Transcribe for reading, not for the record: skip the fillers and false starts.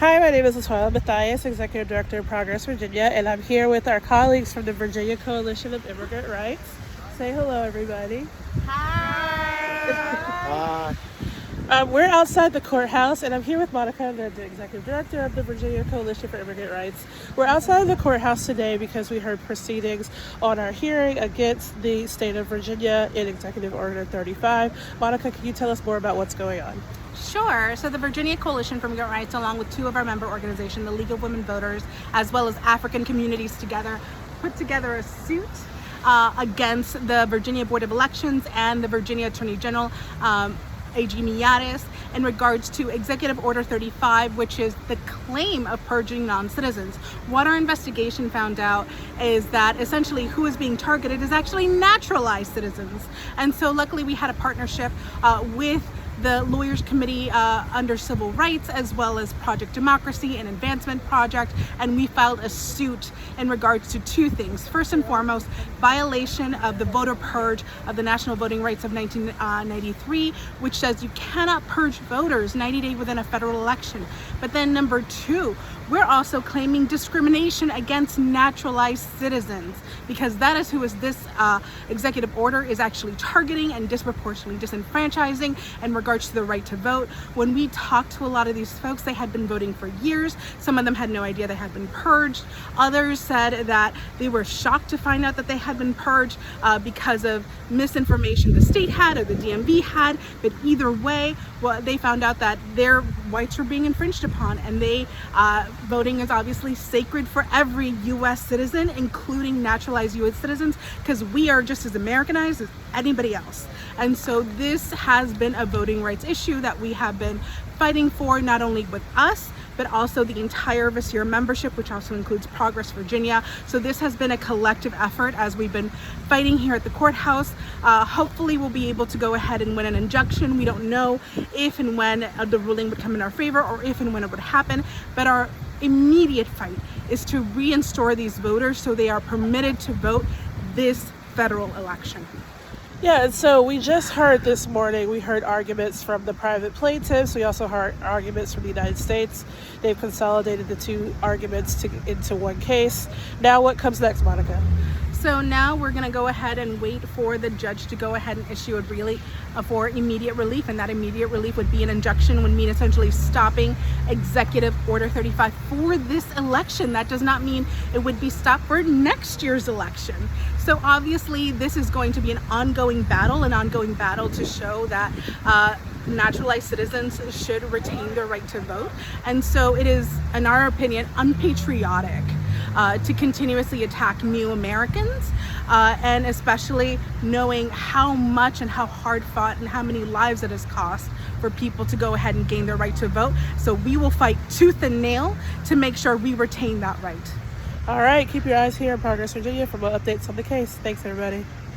Hi, my name is Latoya Mathias, Executive Director of Progress Virginia, and I'm here with our colleagues from the Virginia Coalition of Immigrant Rights. Say hello, everybody. Hi. We're outside the courthouse, and I'm here with Monica, the Executive Director of the Virginia Coalition for Immigrant Rights. We're outside the courthouse today because we heard proceedings on our hearing against the state of Virginia in Executive Order 35. Monica, can you tell us more about what's going on? Sure. So the Virginia Coalition for Immigrant Rights, along with two of our member organizations, the League of Women Voters, as well as African Communities Together, put together a suit against the Virginia Board of Elections and the Virginia Attorney General, A.G. Miyares, in regards to Executive Order 35, which is the claim of purging non-citizens. What our investigation found out is that essentially who is being targeted is actually naturalized citizens. And so luckily we had a partnership with the Lawyers Committee under Civil Rights, as well as Project Democracy and Advancement Project, and we filed a suit in regards to two things. First and foremost, violation of the voter purge of the National Voting Rights of 1993, which says you cannot purge voters 90 days within a federal election. But then number two, we're also claiming discrimination against naturalized citizens, because that is who is this executive order is actually targeting and disproportionately disenfranchising in regards to the right to vote. When we talked to a lot of these folks, they had been voting for years. Some of them had no idea they had been purged. Others said that they were shocked to find out that they had been purged because of misinformation the state had or the DMV had. But either way, well, they found out that their rights were being infringed upon, and they voting is obviously sacred for every U.S. citizen, including naturalized U.S. citizens, because we are just as Americanized as anybody else. And so this has been a voting rights issue that we have been fighting for, not only with us, but also the entire VISIR membership, which also includes Progress Virginia. So this has been a collective effort as we've been fighting here at the courthouse. Hopefully we'll be able to go ahead and win an injunction. We don't know if and when the ruling would come in our favor or if and when it would happen, but our immediate fight is to reinstore these voters so they are permitted to vote this federal election. Yeah, and so we just heard this morning, we heard arguments from the private plaintiffs. We also heard arguments from the United States. They've consolidated the two arguments into one case. Now what comes next, Monica? So now we're going to go ahead and wait for the judge to go ahead and issue for immediate relief, and that immediate relief would be an injunction, would mean essentially stopping Executive Order 35 for this election. That does not mean it would be stopped for next year's election. So obviously this is going to be an ongoing battle to show that naturalized citizens should retain their right to vote. And so it is, in our opinion, unpatriotic to continuously attack new Americans, and especially knowing how much and how hard fought and how many lives it has cost for people to go ahead and gain their right to vote. So we will fight tooth and nail to make sure we retain that right. All right, keep your eyes here on Progress Virginia for more updates on the case. Thanks, everybody.